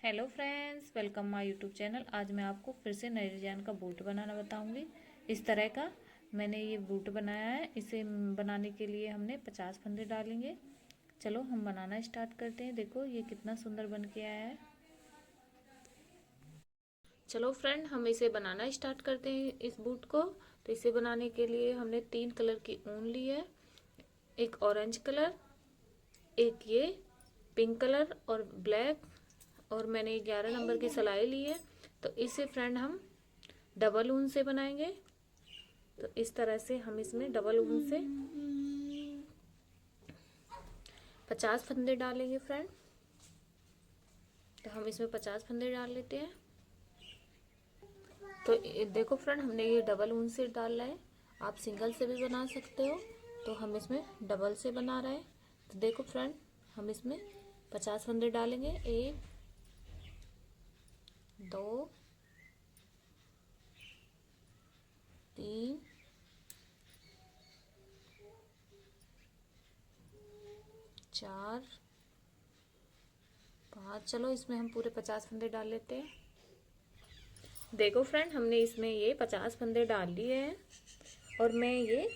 Hello friends, welcome my YouTube channel. आज मैं आपको फिर से नए डिजाइन का बूट बनाना बताऊंगी। इस तरह का मैंने ये बूट बनाया है। इसे बनाने के लिए हमने 50 फंदे डालेंगे। चलो हम बनाना स्टार्ट करते हैं। देखो ये कितना सुंदर बन के आया है। चलो फ्रेंड, हम इसे बनाना स्टार्ट करते हैं इस बूट को। तो इसे बनाने के लिए हमने 3 कलर की ऊन ली है। एक ऑरेंज कलर, एक ये पिंक कलर और ब्लैक, और मैंने 11 नंबर की सिलाई ली है। तो इसे फ्रेंड हम डबल ऊन से बनाएंगे। तो इस तरह से हम इसमें डबल ऊन से 50 फंदे डालेंगे फ्रेंड। तो हम इसमें 50 फंदे डाल लेते हैं। तो देखो फ्रेंड, हमने ये डबल ऊन से डाला है। आप सिंगल से भी बना सकते हो। तो हम इसमें डबल से बना रहे हैं। तो देखो फ्रेंड, हम इसमें 50 फंदे डालेंगे। 1 2 3 4 5। चलो इसमें हम पूरे 50 फंदे डाल लेते हैं। देखो फ्रेंड, हमने इसमें ये 50 फंदे डाल लिए हैं। और मैं ये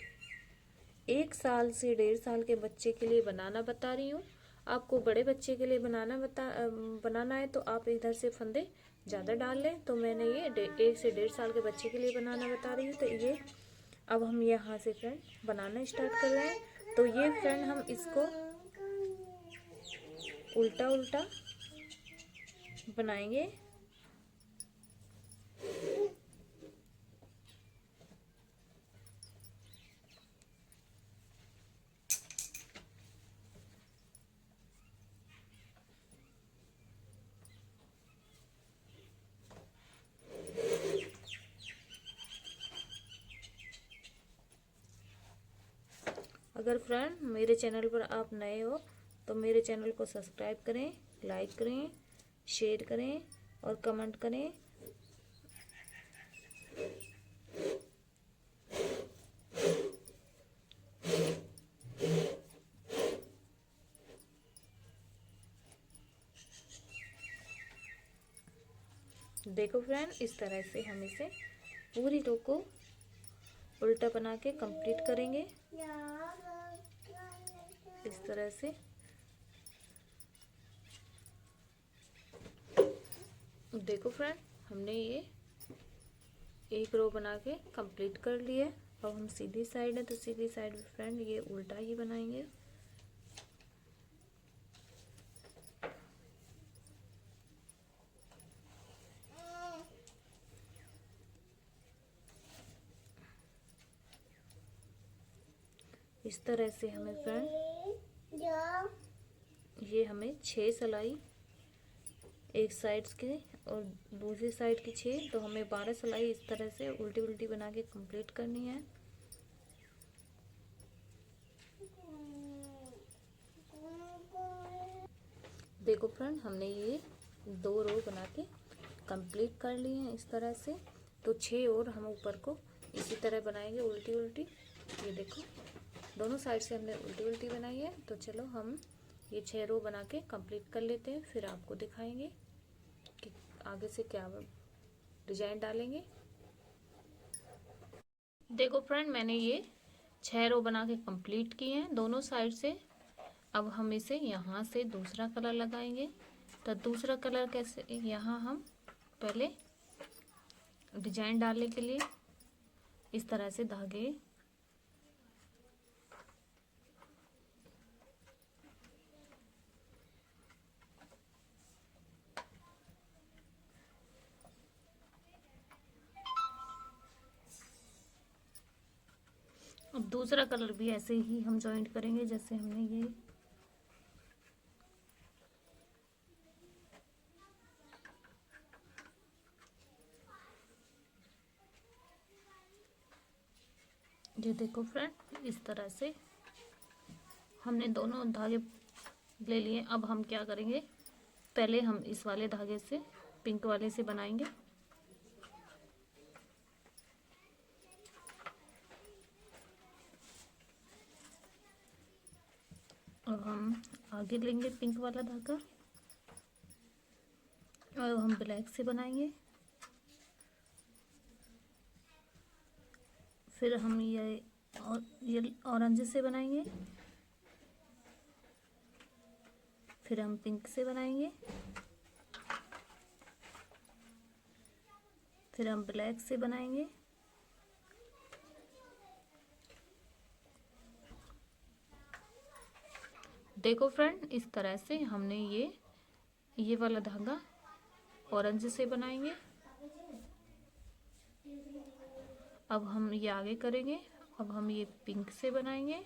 1 साल से 1.5 साल के बच्चे के लिए बनाना बता रही हूँ। आपको बड़े बच्चे के लिए बनाना है तो आप इधर से फंदे ज़्यादा डाल लें। तो मैंने ये 1 से 1.5 साल के बच्चे के लिए बनाना बता रही हूँ। तो ये अब हम यहाँ से फ्रेंड बनाना स्टार्ट कर रहे हैं। तो ये फ्रेंड हम इसको उल्टा उल्टा बनाएंगे। अगर फ्रेंड मेरे चैनल पर आप नए हो तो मेरे चैनल को सब्सक्राइब करें, लाइक करें, शेयर करें और कमेंट करें। देखो फ्रेंड, इस तरह से हम इसे पूरी रो को उल्टा बना के कंप्लीट करेंगे। इस तरह से देखो फ्रेंड, हमने ये एक रो बना के कंप्लीट कर लिया है। अब हम सीधी साइड है तो सीधी साइड में फ्रेंड ये उल्टा ही बनाएंगे। इस तरह से हमें फ्रेंड ये हमें 6 सिलाई एक साइड के और दूसरी साइड की 6, तो हमें 12 सिलाई इस तरह से उल्टी उल्टी बना के कंप्लीट करनी है। देखो फ्रेंड, हमने ये 2 रो बना के कंप्लीट कर ली है इस तरह से। तो 6 और हम ऊपर को इसी तरह बनाएंगे उल्टी उल्टी। ये देखो, दोनों साइड से हमने उल्टी उल्टी बनाई है। तो चलो हम ये 6 रो बना के कंप्लीट कर लेते हैं, फिर आपको दिखाएंगे कि आगे से क्या डिजाइन डालेंगे। देखो फ्रेंड, मैंने ये 6 रो बना के कंप्लीट किए हैं दोनों साइड से। अब हम इसे यहाँ से दूसरा कलर लगाएंगे। तो दूसरा कलर कैसे, यहाँ हम पहले डिजाइन डालने के लिए इस तरह से धागे अब दूसरा कलर भी ऐसे ही हम जॉइंट करेंगे जैसे हमने ये देखो फ्रेंड, इस तरह से हमने दोनों धागे ले लिए। अब हम क्या करेंगे, पहले हम इस वाले धागे से पिंक वाले से बनाएंगे। अब हम आगे लेंगे पिंक वाला धागा। अब हम ब्लैक से बनाएंगे। फिर हम ये ऑरेंज से बनाएंगे। फिर हम पिंक से बनाएंगे। फिर हम ब्लैक से बनाएंगे। देखो फ्रेंड, इस तरह से हमने ये वाला धागा ऑरेंज से बनाएंगे। अब हम ये आगे करेंगे। अब हम ये पिंक से बनाएंगे।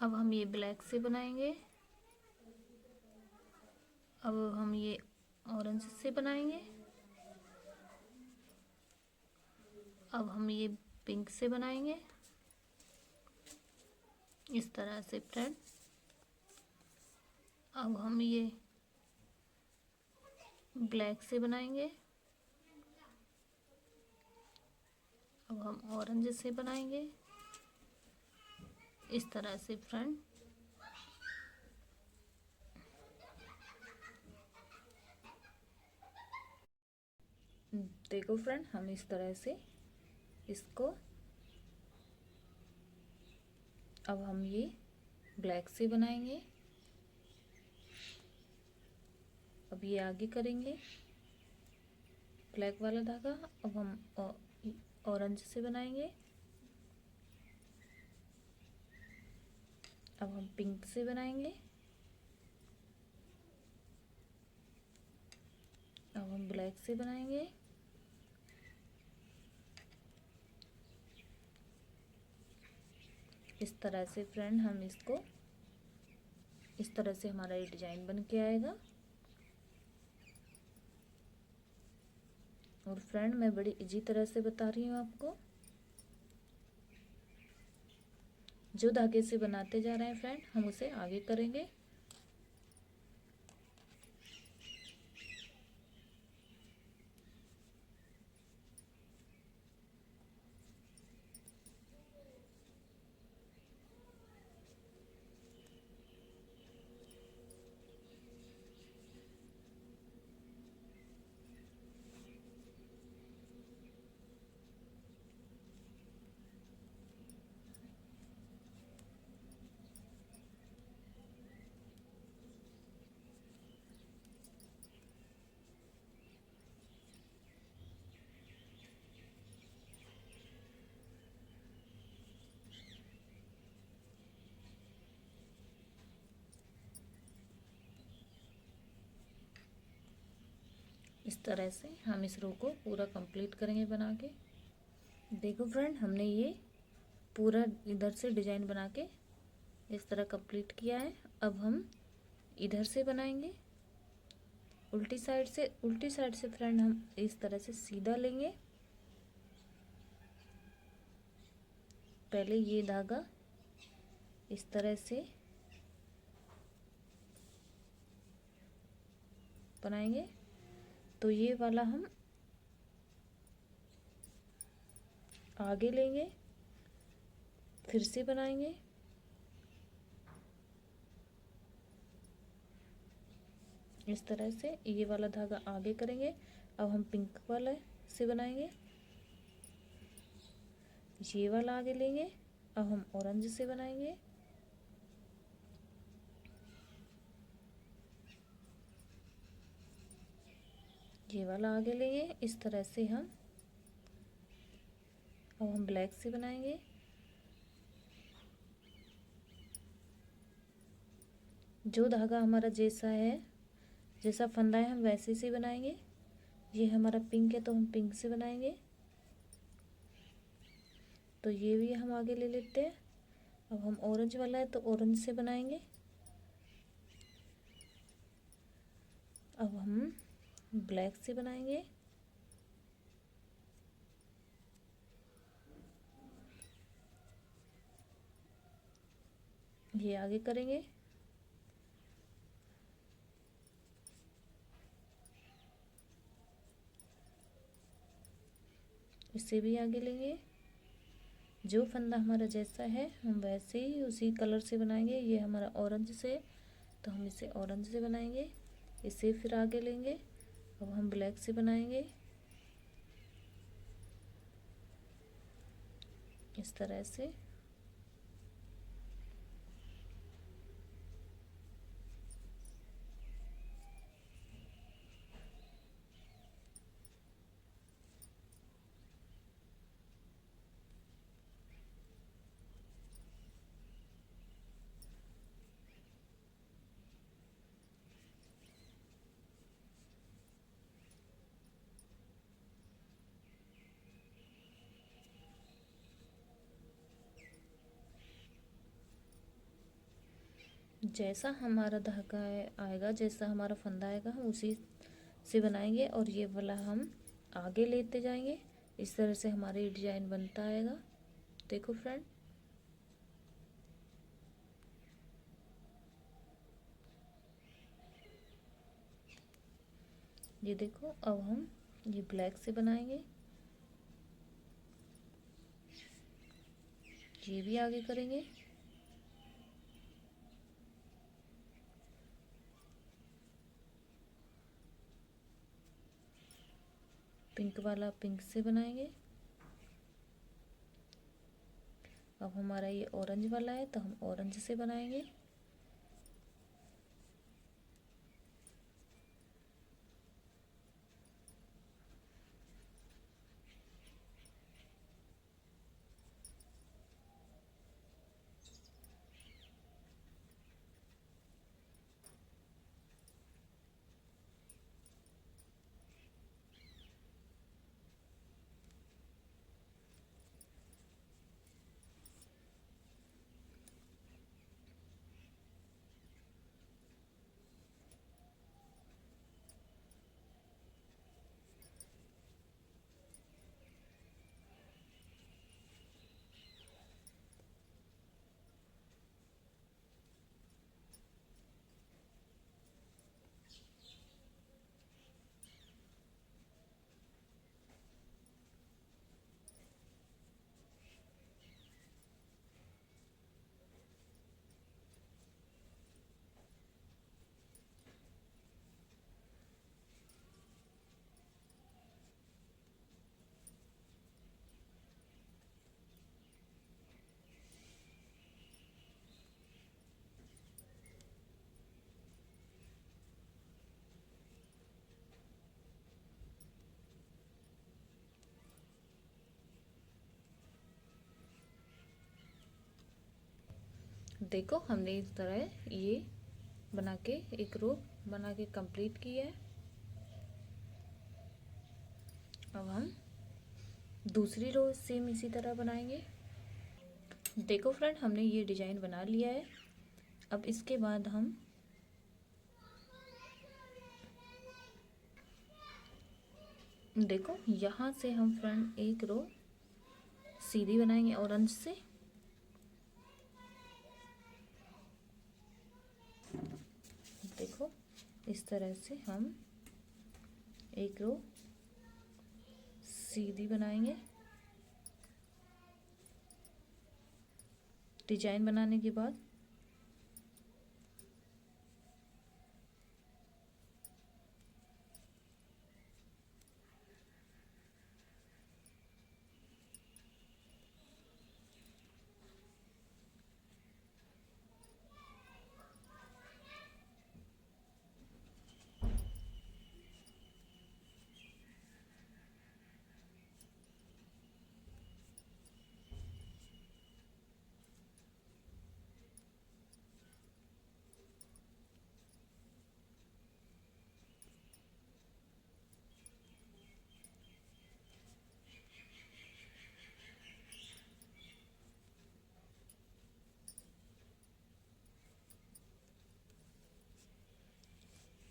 अब हम ये ब्लैक से बनाएंगे। अब हम ये ऑरेंज से बनाएंगे। अब हम ये पिंक से बनाएंगे। इस तरह से फ्रेंड। अब हम ये ब्लैक से बनाएंगे। अब हम ऑरेंज से बनाएंगे। इस तरह से फ्रेंड। देखो फ्रेंड, हम इस तरह से इसको, अब हम ये ब्लैक से बनाएंगे। अब ये आगे करेंगे ब्लैक वाला धागा। अब हम ऑरेंज से बनाएंगे। अब हम पिंक से बनाएंगे। अब हम ब्लैक से बनाएंगे। इस तरह से फ्रेंड हम इसको, इस तरह से हमारा ये डिजाइन बन के आएगा। और फ्रेंड, मैं बड़ी इजी तरह से बता रही हूँ आपको। जो धागे से बनाते जा रहे हैं फ्रेंड, हम उसे आगे करेंगे। इस तरह से हम इस रो को पूरा कंप्लीट करेंगे बना के। देखो फ्रेंड, हमने ये पूरा इधर से डिजाइन बना के इस तरह कंप्लीट किया है। अब हम इधर से बनाएंगे उल्टी साइड से। उल्टी साइड से फ्रेंड हम इस तरह से सीधा लेंगे। पहले ये धागा इस तरह से बनाएंगे। तो ये वाला हम आगे लेंगे, फिर से बनाएंगे। इस तरह से ये वाला धागा आगे करेंगे। अब हम पिंक वाला से बनाएंगे। ये वाला आगे लेंगे। अब हम ऑरेंज से बनाएंगे। ये वाला आगे लेंगे। इस तरह से हम, अब हम ब्लैक से बनाएंगे। जो धागा हमारा जैसा है, जैसा फंदा है, हम वैसे से बनाएंगे। ये हमारा पिंक है तो हम पिंक से बनाएंगे। तो ये भी हम आगे ले लेते हैं। अब हम ऑरेंज वाला है तो ऑरेंज से बनाएंगे। अब हम ब्लैक से बनाएंगे। ये आगे करेंगे। इसे भी आगे लेंगे। जो फंदा हमारा जैसा है हम वैसे ही उसी कलर से बनाएंगे। ये हमारा ऑरेंज से तो हम इसे ऑरेंज से बनाएंगे, इसे फिर आगे लेंगे। अब हम ब्लैक से बनाएंगे इस तरह से। जैसा हमारा धागा आएगा, जैसा हमारा फंदा आएगा, हम उसी से बनाएंगे और ये वाला हम आगे लेते जाएंगे। इस तरह से हमारी डिजाइन बनता आएगा। देखो फ्रेंड, ये देखो। अब हम ये ब्लैक से बनाएंगे, ये भी आगे करेंगे। पिंक वाला पिंक से बनाएंगे। अब हमारा ये ऑरेंज वाला है तो हम ऑरेंज से बनाएंगे। देखो, हमने इस तरह ये बना के एक रो बना के कंप्लीट किया है। अब हम दूसरी रो सेम इसी तरह बनाएंगे। देखो फ्रेंड, हमने ये डिजाइन बना लिया है। अब इसके बाद हम देखो, यहाँ से हम फ्रेंड एक रो सीधी बनाएंगे ऑरेंज से। देखो, इस तरह से हम एक रो सीधी बनाएंगे। डिजाइन बनाने के बाद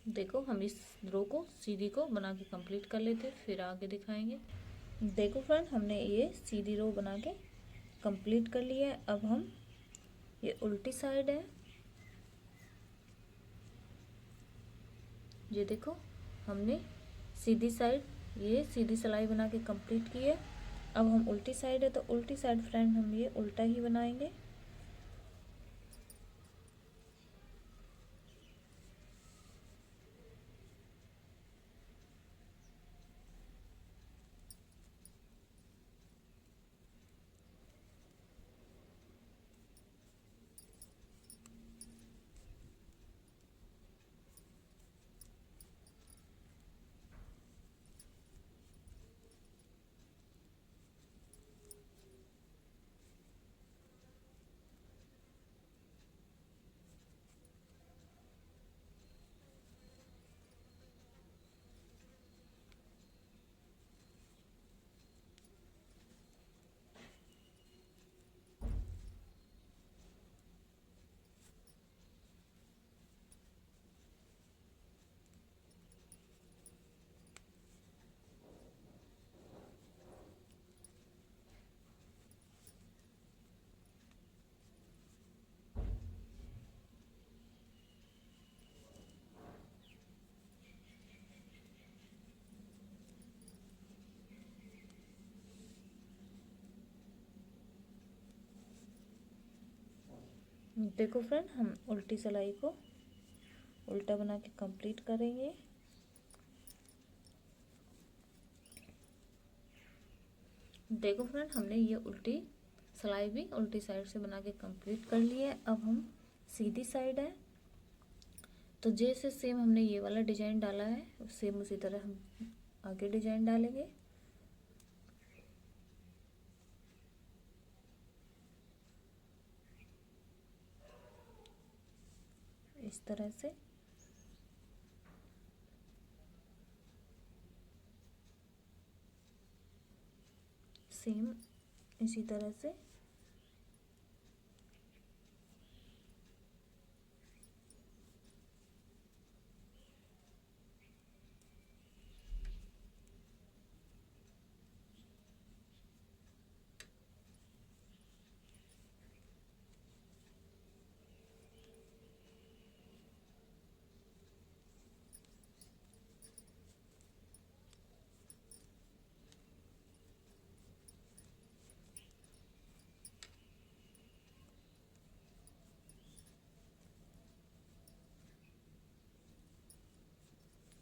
देखो, हम इस रो को सीधी को बना के कंप्लीट कर लेते, फिर आगे दिखाएंगे। देखो फ्रेंड, हमने ये सीधी रो बना के कंप्लीट कर लिया है। अब हम ये उल्टी साइड है, ये देखो, हमने सीधी साइड ये सीधी सिलाई बना के कंप्लीट की है। अब हम उल्टी साइड है तो उल्टी साइड फ्रेंड हम ये उल्टा ही बनाएंगे। देखो फ्रेंड, हम उल्टी सिलाई को उल्टा बना के कंप्लीट करेंगे। देखो फ्रेंड, हमने ये उल्टी सिलाई भी उल्टी साइड से बना के कंप्लीट कर ली है। अब हम सीधी साइड है, तो जैसे सेम हमने ये वाला डिजाइन डाला है सेम उसी तरह हम आगे डिजाइन डालेंगे। इस तरह से सेम इसी तरह से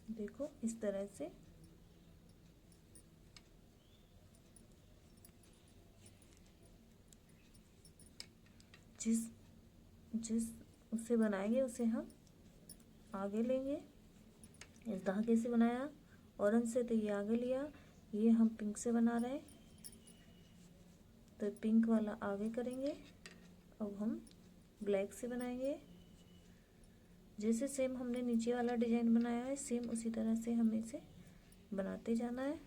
देखो इस तरह से जिस जिस उसे बनाएंगे उसे हम आगे लेंगे। इस धागे से बनाया ऑरेंज से, तो ये आगे लिया। ये हम पिंक से बना रहे हैं, तो पिंक वाला आगे करेंगे। अब हम ब्लैक से बनाएंगे। जैसे सेम हमने नीचे वाला डिजाइन बनाया है सेम उसी तरह से हमें इसे बनाते जाना है।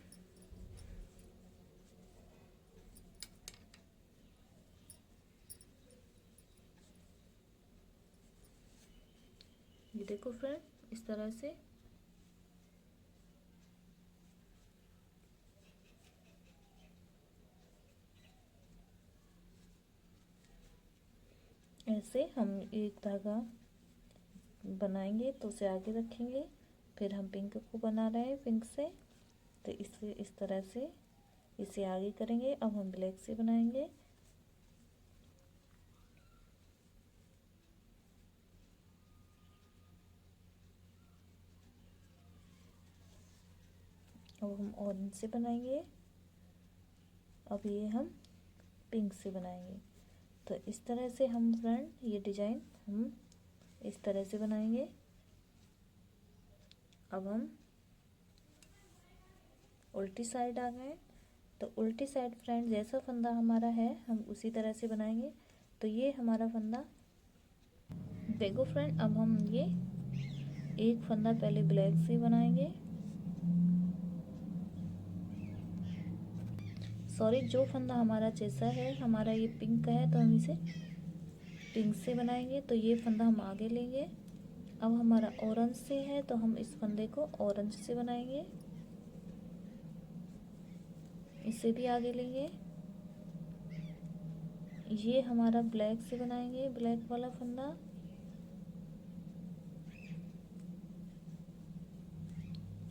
ये देखो फ्रेंड, इस तरह से ऐसे हम एक धागा बनाएंगे तो उसे आगे रखेंगे। फिर हम पिंक को बना रहे हैं पिंक से, तो इसे इस तरह से इसे आगे करेंगे। अब हम ब्लैक से बनाएंगे। अब हम ऑरेंज से बनाएंगे। अब ये हम पिंक से बनाएंगे। तो इस तरह से हम फ्रेंड ये डिजाइन हम इस तरह से बनाएंगे। अब हम उल्टी साइड आ गए, तो उल्टी साइड फ्रेंड जैसा फंदा हमारा है हम उसी तरह से बनाएंगे। तो ये हमारा फंदा देखो फ्रेंड, अब हम ये एक फंदा पहले ब्लैक से बनाएंगे। सॉरी, जो फंदा हमारा जैसा है, हमारा ये पिंक का है तो हम इसे पिंक से बनाएंगे। तो ये फंदा हम आगे लेंगे। अब हमारा ऑरेंज से है तो हम इस फंदे को ऑरेंज से बनाएंगे, इसे भी आगे लेंगे। ये हमारा ब्लैक से बनाएंगे, ब्लैक वाला फंदा।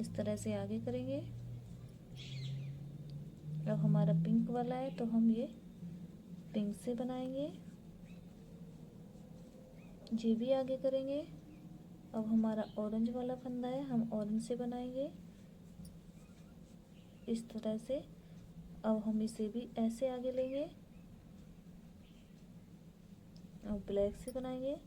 इस तरह से आगे करेंगे। अब हमारा पिंक वाला है तो हम ये पिंक से बनाएंगे, ये भी आगे करेंगे। अब हमारा ऑरेंज वाला फंदा है, हम ऑरेंज से बनाएंगे इस तरह से। अब हम इसे भी ऐसे आगे लेंगे। अब ब्लैक से बनाएंगे।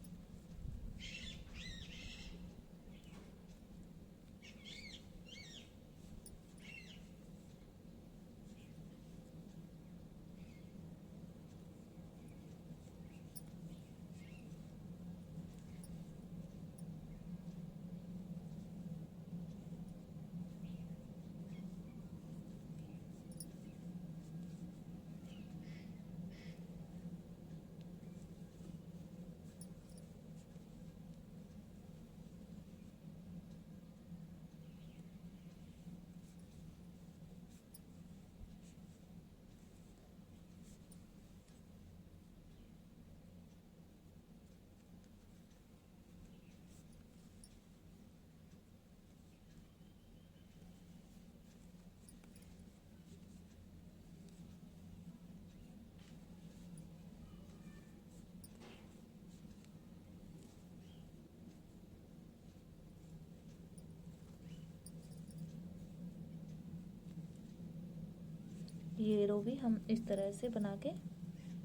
ये रो भी हम इस तरह से बना के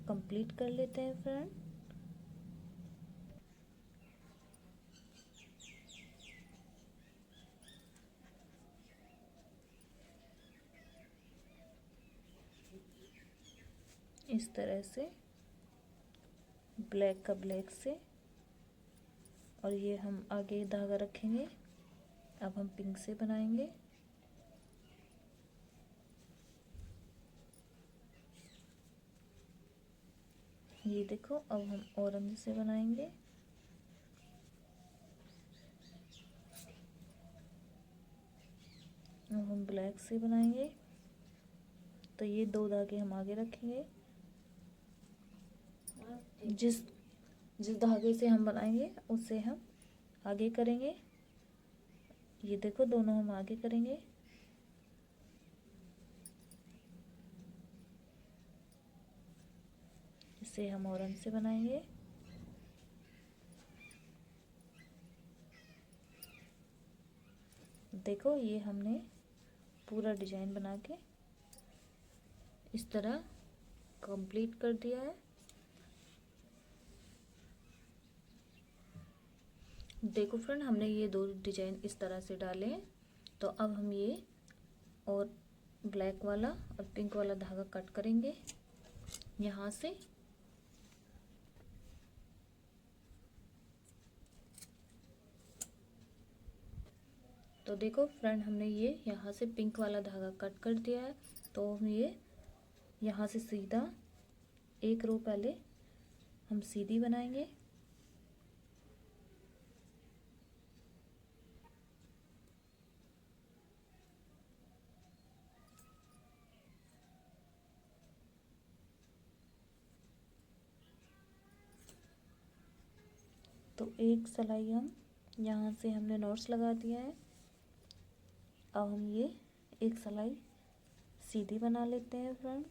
कंप्लीट कर लेते हैं फ्रेंड। इस तरह से ब्लैक का ब्लैक से, और ये हम आगे धागा रखेंगे। अब हम पिंक से बनाएंगे। ये देखो, अब हम ऑरेंज से बनाएंगे। अब हम ब्लैक से बनाएंगे। तो ये 2 धागे हम आगे रखेंगे। जिस जिस धागे से हम बनाएंगे उससे हम आगे करेंगे। ये देखो, दोनों हम आगे करेंगे। इसे हम ऑरेंज से बनाएंगे। देखो, ये हमने पूरा डिजाइन बना के इस तरह कंप्लीट कर दिया है। देखो फ्रेंड, हमने ये 2 डिजाइन इस तरह से डाले हैं। तो अब हम ये और ब्लैक वाला और पिंक वाला धागा कट करेंगे यहाँ से। तो देखो फ्रेंड, हमने ये यहाँ से पिंक वाला धागा कट कर दिया है। तो हम ये यहाँ से सीधा एक रो पहले हम सीधी बनाएंगे। तो एक सिलाई हम यहाँ से हमने नॉट्स लगा दिया है। अब हम ये एक सिलाई सीधी बना लेते हैं फ्रेंड।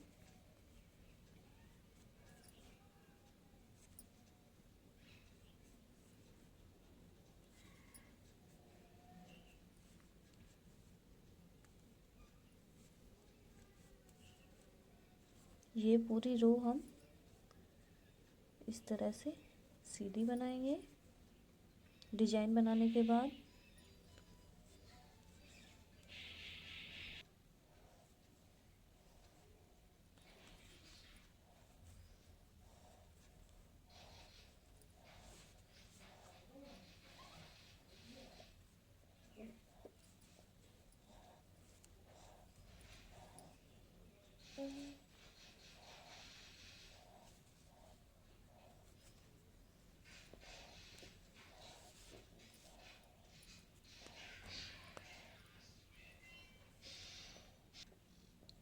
ये पूरी रो हम इस तरह से सीधी बनाएंगे डिजाइन बनाने के बाद।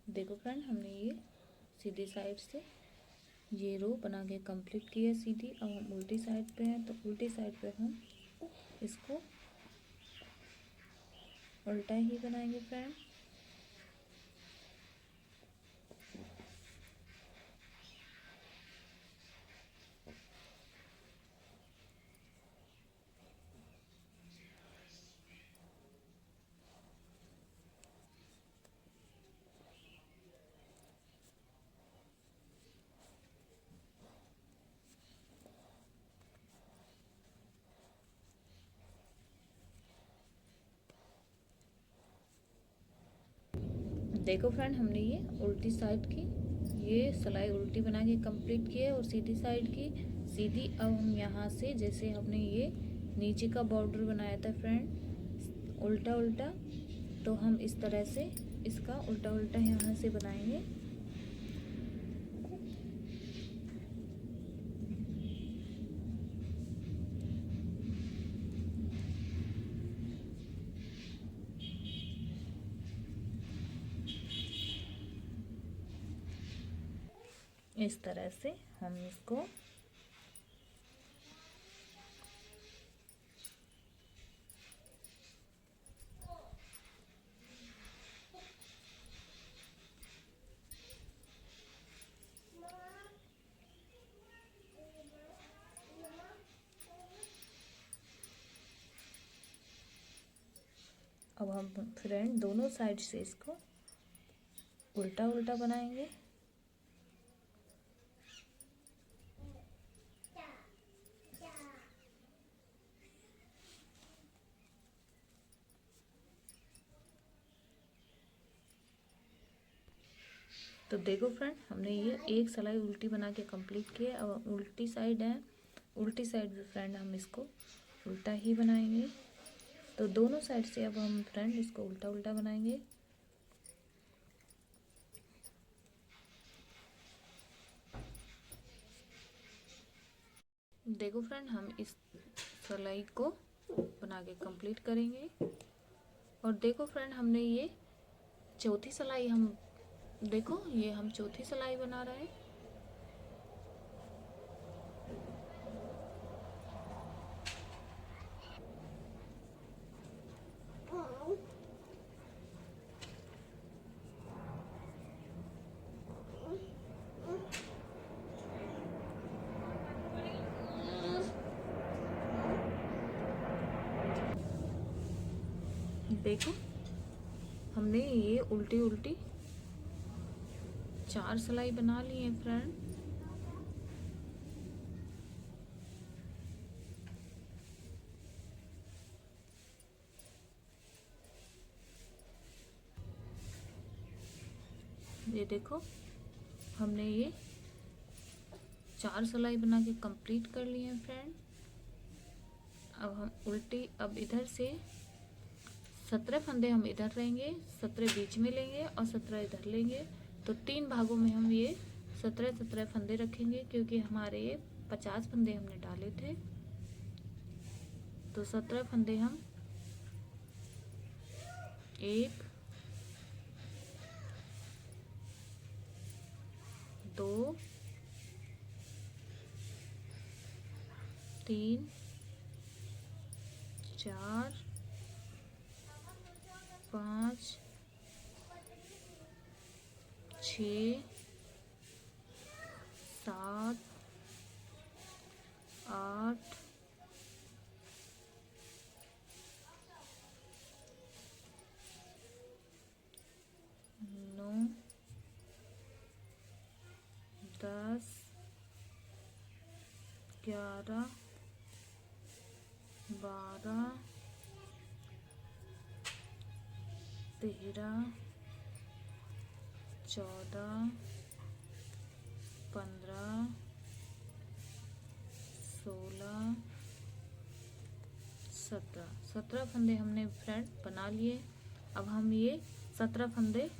देखो फ्रेंड, हमने ये सीधी साइड से ये रो बना के कंप्लीट की है सीधी। अब हम उल्टी साइड पे हैं, तो उल्टी साइड पे हम इसको उल्टा ही बनाएंगे फ्रेंड। देखो फ्रेंड, हमने ये उल्टी साइड की ये सिलाई उल्टी बना के कंप्लीट की है और सीधी साइड की सीधी। अब हम यहाँ से जैसे हमने ये नीचे का बॉर्डर बनाया था फ्रेंड उल्टा उल्टा, तो हम इस तरह से इसका उल्टा उल्टा यहाँ से बनाएंगे। इस तरह से हम इसको अब हम फ्रेंड दोनों साइड से इसको उल्टा उल्टा बनाएंगे। तो देखो फ्रेंड, हमने ये एक सिलाई उल्टी बना के कंप्लीट की है। अब उल्टी साइड है, उल्टी साइड भी फ्रेंड हम इसको उल्टा ही बनाएंगे। तो दोनों साइड से अब हम फ्रेंड इसको उल्टा उल्टा बनाएंगे। देखो फ्रेंड, हम इस सिलाई को बना के कंप्लीट करेंगे। और देखो फ्रेंड, हमने ये चौथी सिलाई हम देखो, ये हम चौथी सिलाई बना रहे हैं। देखो, हमने ये उल्टी उल्टी 4 सिलाई बना ली है फ्रेंड। ये देखो, हमने ये 4 सिलाई बना के कंप्लीट कर ली है फ्रेंड। अब हम उल्टी, अब इधर से 17 फंदे हम इधर लेंगे, 17 बीच में लेंगे और 17 इधर लेंगे। तो 3 भागों में हम ये 17 फंदे रखेंगे, क्योंकि हमारे ये 50 फंदे हमने डाले थे। तो 17 फंदे हम 1 2 3 4 5 6 7 8 9 10 11 12 13 14 15 16 17 फंदे हमने फ्रेंड बना लिए। अब हम ये 17 फंदे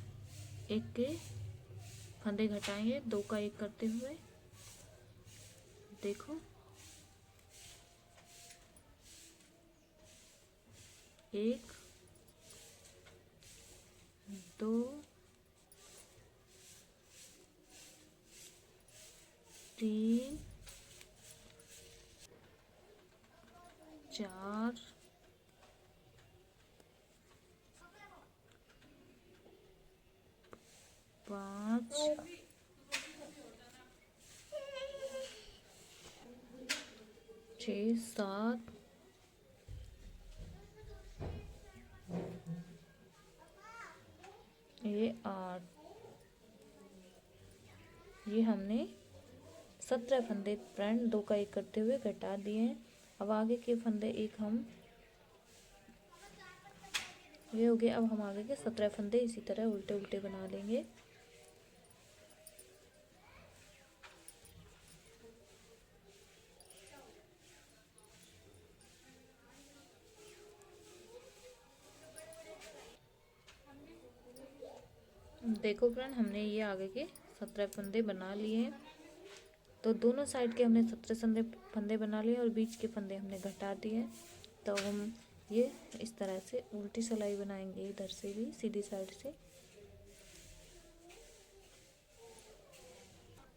एक के फंदे घटाएंगे, 2 का 1 करते हुए। देखो, 1 2 3 4 5 6 7 ये 8। ये हमने 17 फंदे फ्रेंड 2 का 1 करते हुए घटा दिए हैं। अब आगे के फंदे एक हम ये हो गए। अब हम आगे के 17 फंदे इसी तरह उल्टे उल्टे बना लेंगे। देखो फ्रेंड, हमने ये आगे के 17 फंदे बना लिए हैं। तो दोनों साइड के हमने 17 फंदे बना लिए और बीच के फंदे हमने घटा दिए। तो हम ये इस तरह से उल्टी सिलाई बनाएंगे, इधर से भी सीधी साइड से।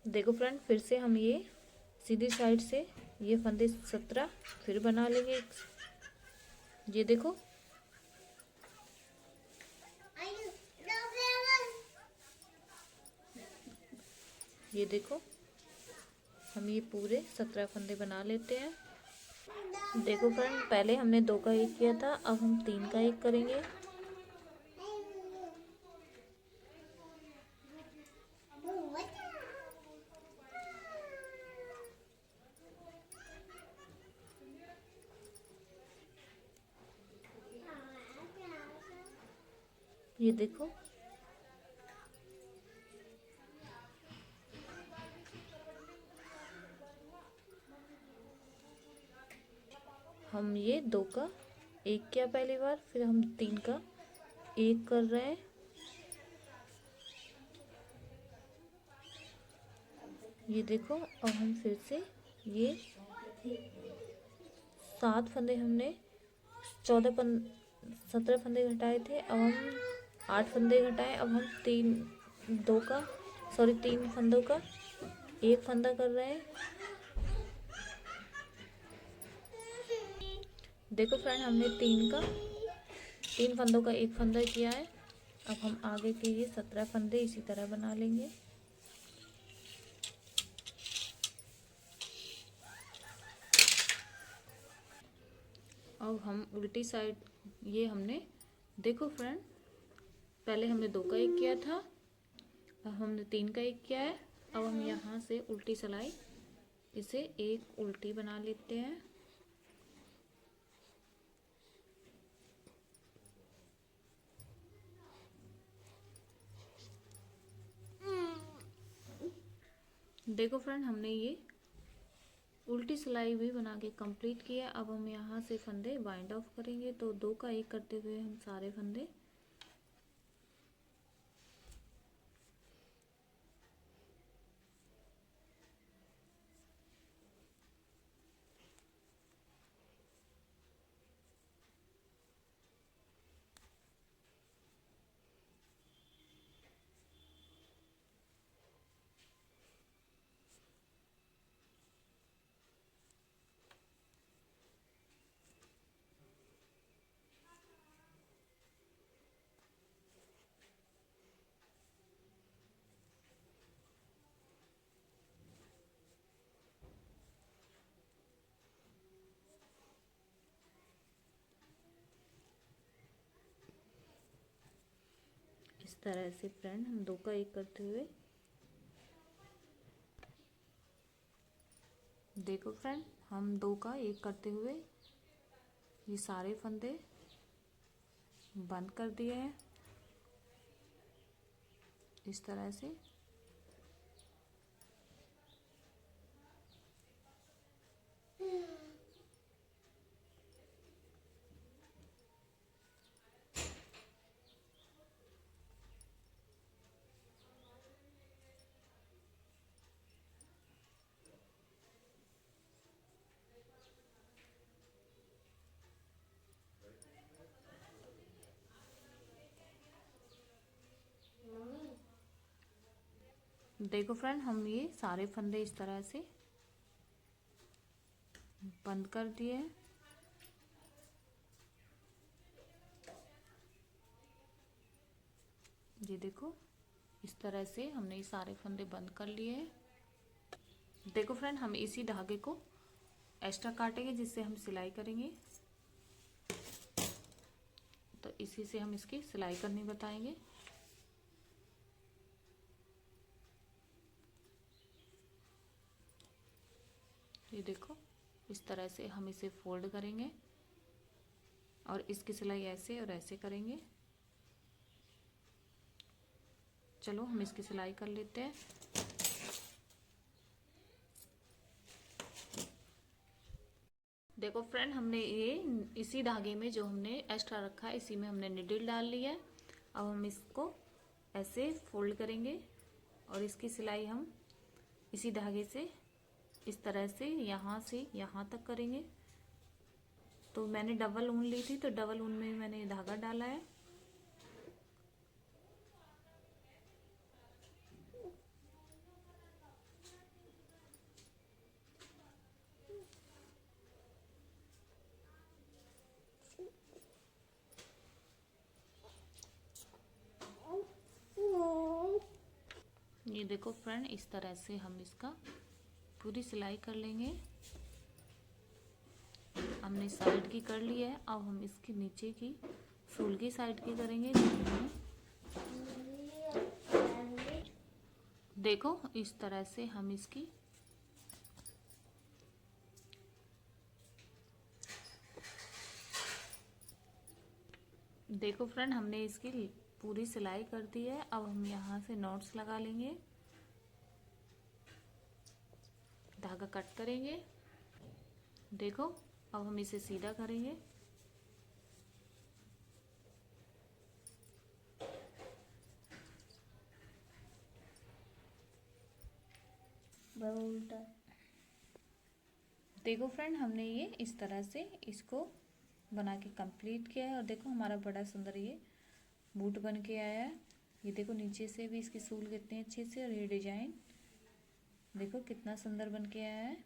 देखो फ्रेंड, फिर से हम ये सीधी साइड से ये फंदे 17 फिर बना लेंगे। ये देखो, ये देखो, हम ये पूरे 17 फंदे बना लेते हैं। देखो फ्रेंड, पहले हमने 2 का 1 किया था, अब हम 3 का 1 करेंगे। ये देखो, हम ये 2 का 1 किया पहली बार, फिर हम 3 का 1 कर रहे हैं। ये देखो, अब हम फिर से ये 7 फंदे हमने 17 फंदे घटाए थे, अब हम 8 फंदे घटाए। अब हम 3 फंदों का 1 फंदा कर रहे हैं। देखो फ्रेंड, हमने 3 फंदों का 1 फंदा किया है। अब हम आगे के ये 17 फंदे इसी तरह बना लेंगे। अब हम उल्टी साइड, ये हमने, देखो फ्रेंड, पहले हमने 2 का 1 किया था, अब हमने 3 का 1 किया है। अब हम यहाँ से उल्टी सिलाई, इसे एक उल्टी बना लेते हैं। देखो फ्रेंड, हमने ये उल्टी सिलाई भी बना के कंप्लीट किया। अब हम यहाँ से फंदे वाइंड ऑफ करेंगे, तो 2 का 1 करते हुए हम सारे फंदे इस तरह से फ्रेंड हम 2 का 1 करते हुए, देखो फ्रेंड, हम 2 का 1 करते हुए ये सारे फंदे बंद कर दिए हैं इस तरह से। देखो फ्रेंड, हम ये सारे फंदे इस तरह से बंद कर दिए हैं। ये देखो, इस तरह से हमने ये सारे फंदे बंद कर लिए हैं। देखो फ्रेंड, हम इसी धागे को एक्स्ट्रा काटेंगे जिससे हम सिलाई करेंगे, तो इसी से हम इसकी सिलाई करनी बताएंगे। ये देखो, इस तरह से हम इसे फोल्ड करेंगे और इसकी सिलाई ऐसे और ऐसे करेंगे। चलो हम इसकी सिलाई कर लेते हैं। देखो फ्रेंड, हमने ये इसी धागे में जो हमने एक्स्ट्रा रखा है, इसी में हमने निडल डाल लिया है। अब हम इसको ऐसे फोल्ड करेंगे और इसकी सिलाई हम इसी धागे से इस तरह से यहाँ तक करेंगे। तो मैंने डबल ऊन ली थी, तो डबल ऊन में मैंने धागा डाला है। ये देखो फ्रेंड, इस तरह से हम इसका पूरी सिलाई कर लेंगे। हमने साइड की कर ली है, अब हम इसकी नीचे की फूल की साइड की करेंगे। देखो, इस तरह से हम इसकी देखो फ्रेंड, हमने इसकी पूरी सिलाई कर दी है। अब हम यहाँ से नॉट्स लगा लेंगे, धागा कट करेंगे। देखो अब हम इसे सीधा करेंगे। उल्टा। देखो फ्रेंड, हमने ये इस तरह से इसको बना के कंप्लीट किया है। और देखो हमारा बड़ा सुंदर ये बूट बन के आया है। ये देखो नीचे से भी इसकी सूल कितने अच्छे से, और ये डिजाइन देखो कितना सुंदर बन के आया है।